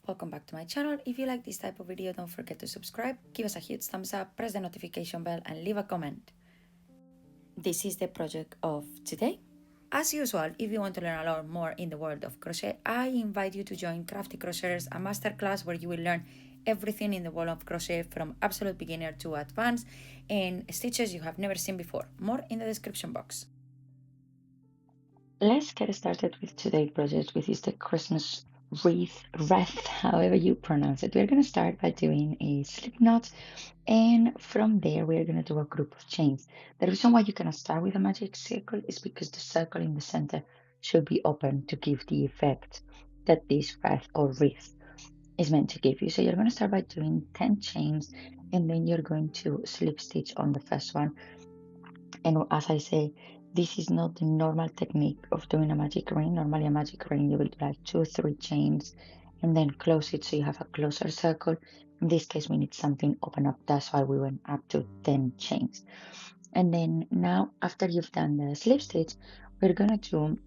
Welcome back to my channel. If you like this type of video, don't forget to subscribe, give us a huge thumbs up, press the notification bell and leave a comment. This is the project of today. As usual, if you want to learn a lot more in the world of crochet, I invite you to join Crafty Crocheters, a masterclass where you will learn everything in the world of crochet from absolute beginner to advanced and stitches you have never seen before. More in the description box. Let's get started with today's project, which is the Christmas wreath, however you pronounce it. We're going to start by doing a slip knot, and from there we're going to do a group of chains. The reason why you're going to start with a magic circle is because the circle in the center should be open to give the effect that this wreath or wreath is meant to give you. So you're going to start by doing 10 chains, and then you're going to slip stitch on the first one. And as I say, this is not the normal technique of doing a magic ring. Normally a magic ring, you will do like 2 or 3 chains and then close it so you have a closer circle. In this case, we need something open up. That's why we went up to 10 chains. And then now, after you've done the slip stitch, we're going to do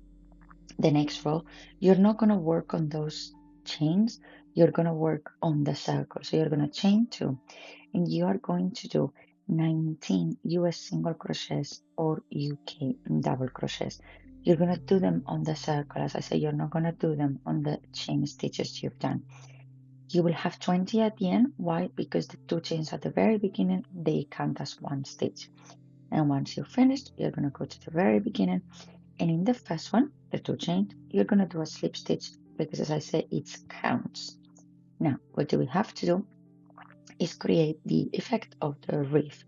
the next row. You're not going to work on those chains. You're going to work on the circle. So you're going to chain 2 and you are going to do 19 US single crochets or UK double crochets. You're going to do them on the circle. As I say, you're not going to do them on the chain stitches you've done. You will have 20 at the end. Why? Because the 2 chains at the very beginning, they count as 1 stitch. And once you're finished, you're going to go to the very beginning. And in the first one, the 2 chains, you're going to do a slip stitch because, as I say, it counts. Now, what do we have to do? Is create the effect of the wreath,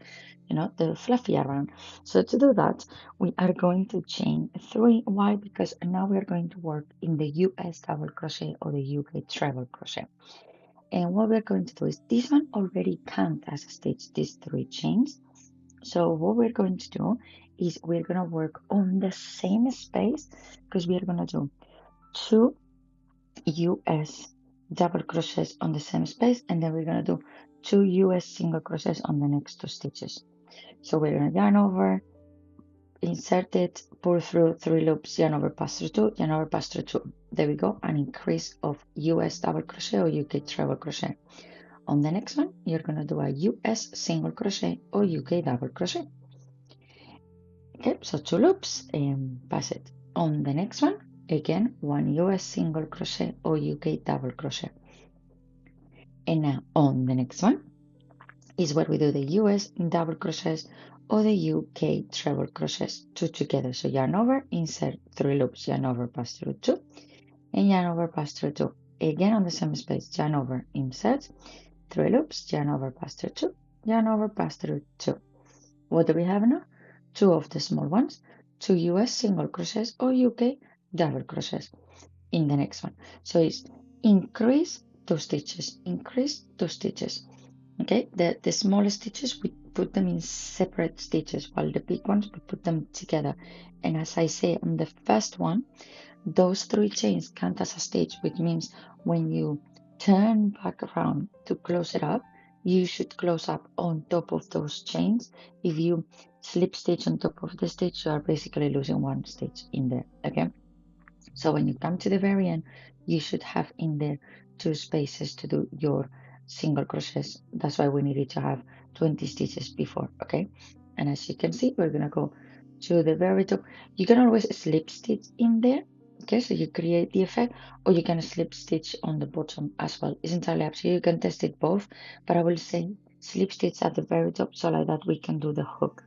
the fluffy around. So to do that, we are going to chain 3. Why? Because now we are going to work in the US double crochet or the UK treble crochet. And what we're going to do is this one already counts as a stitch, these 3 chains. So what we're going to do is we're going to work on the same space because we are going to do 2 US double crochets on the same space, and then we're going to do 2 US single crochets on the next 2 stitches. So we're going to yarn over, insert it, pull through 3 loops, yarn over, pass through 2, yarn over, pass through 2. There we go, an increase of US double crochet or UK treble crochet. On the next one, you're going to do a US single crochet or UK double crochet. Okay, so 2 loops and pass it. On the next one, again, 1 US single crochet or UK double crochet. And now on the next one is where we do the US double crochets or the UK treble crochets, 2 together. So yarn over, insert 3 loops, yarn over, pass through 2, and yarn over, pass through 2. Again on the same space, yarn over, insert 3 loops, yarn over, pass through 2, yarn over, pass through 2. What do we have now? 2 of the small ones, 2 US single crochets or UK double crochets in the next one. So it's increase 2 stitches, increase 2 stitches. Okay, the small stitches, we put them in separate stitches, while the big ones, we put them together. And as I say, on the first one, those 3 chains count as a stitch, which means when you turn back around to close it up, you should close up on top of those chains. If you slip stitch on top of the stitch, you are basically losing 1 stitch in there, okay? So when you come to the very end, you should have in there 2 spaces to do your single crochets. That's why we needed to have 20 stitches before, okay? And as you can see, we're gonna go to the very top. You can always slip stitch in there, okay? So you create the effect, or you can slip stitch on the bottom as well. It's entirely up to you. You can test it both, but I will say slip stitch at the very top so like that we can do the hook.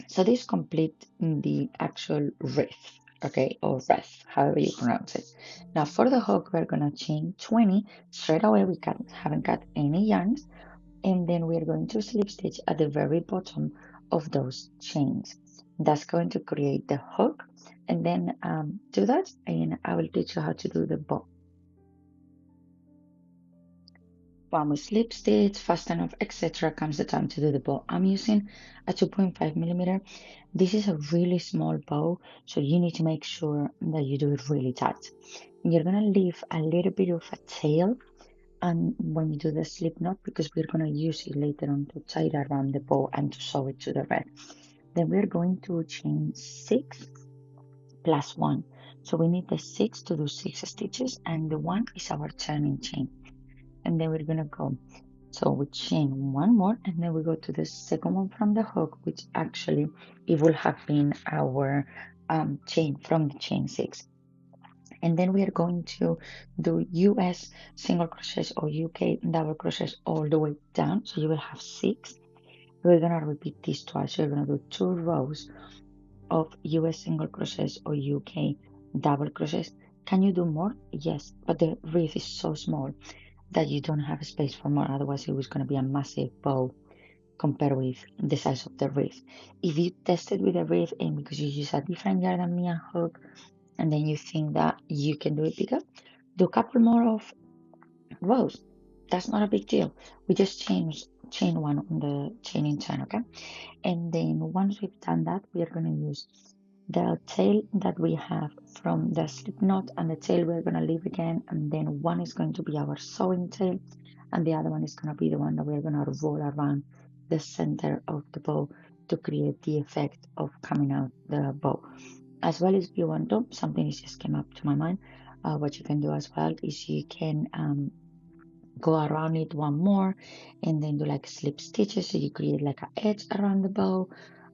So this complete the actual wreath, okay, or wreath, however you pronounce it. Now for the hook, we're gonna chain 20 straight away. We haven't got any yarns, and then we're going to slip stitch at the very bottom of those chains. That's going to create the hook, and then do that, and I will teach you how to do the bow. When we slip stitch fast enough, etc., comes the time to do the bow. I'm using a 2.5 millimeter. This is a really small bow, so you need to make sure that you do it really tight. You're gonna leave a little bit of a tail, and when you do the slip knot, because we're gonna use it later on to tie it around the bow and to sew it to the red. Then we're going to chain 6 plus 1. So we need the 6 to do 6 stitches, and the 1 is our turning chain. And then we're gonna go. So we chain 1 more, and then we go to the second one from the hook, which actually it will have been our chain from the chain 6. And then we are going to do US single crochets or UK double crochets all the way down. So you will have 6. We're gonna repeat this twice. So you're gonna do 2 rows of US single crochets or UK double crochets. Can you do more? Yes, but the wreath is so small that you don't have space for more. Otherwise, it was going to be a massive bow compared with the size of the wreath. If you test it with a wreath and because you use a different yarn than me and hook, and then you think that you can do it bigger, do a couple more of rows. That's not a big deal. We just chain one on the chaining chain, okay? And then once we've done that, we are going to use the tail that we have from the slip knot, and the tail we're going to leave again, and then one is going to be our sewing tail, and the other one is going to be the one that we're going to roll around the center of the bow to create the effect of coming out the bow. As well as if you want to, something is just came up to my mind, what you can do as well is you can go around it one more and then do like slip stitches, so you create like an edge around the bow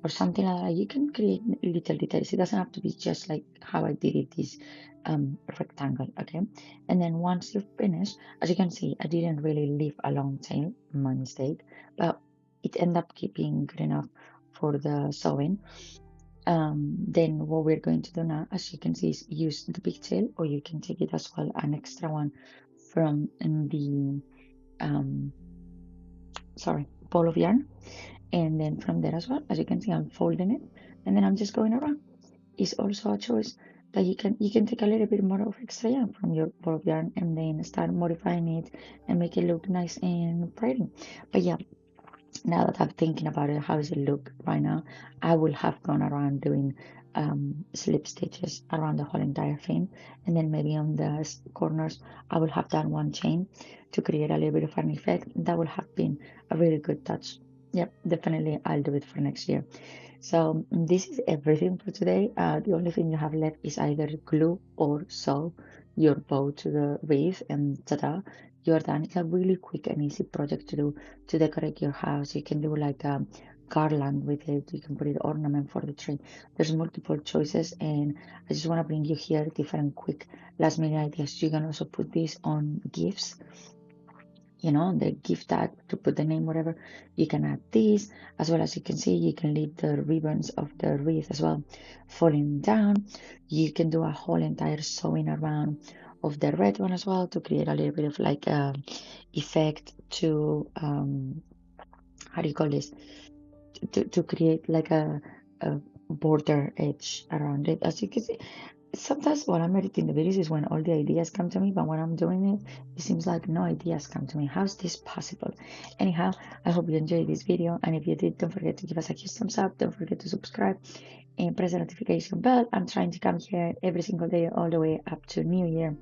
or something like that. You can create little details. It doesn't have to be just like how I did it, this rectangle, okay? And then once you've finished, as you can see, I didn't really leave a long tail, my mistake, but it ended up keeping good enough for the sewing. Then what we're going to do now, as you can see, is use the big tail, or you can take it as well, an extra one from the ball of yarn. And then from there as well, as you can see, I'm folding it and then I'm just going around. It's also a choice that you can take a little bit more of extra yarn from your ball of yarn and then start modifying it and make it look nice and pretty. But yeah, now that I'm thinking about it, how does it look right now? I will have gone around doing slip stitches around the whole entire thing, and then maybe on the corners I will have done one chain to create a little bit of an effect. That would have been a really good touch. Yep, definitely I'll do it for next year. So this is everything for today. The only thing you have left is either glue or sew your bow to the wreath, and ta-da, you're done. It's a really quick and easy project to do to decorate your house. You can do like a garland with it. You can put it ornament for the tree. There's multiple choices, and I just want to bring you here different quick last minute ideas. You can also put this on gifts, the gift tag to put the name, whatever. You can add these, as well as you can see, you can leave the ribbons of the wreath as well falling down. You can do a whole entire sewing around of the red one as well to create a little bit of like effect to how do you call this, to create like a border edge around it. As you can see, sometimes when I'm editing the videos is when all the ideas come to me, but when I'm doing it, it seems like no ideas come to me. How's this possible? Anyhow, I hope you enjoyed this video, and if you did, don't forget to give us a huge thumbs up. Don't forget to subscribe and press the notification bell. I'm trying to come here every single day all the way up to New Year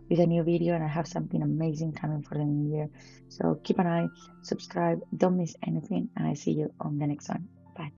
with a new video, and I have something amazing coming for the new year. So keep an eye, subscribe, don't miss anything, and I see you on the next one.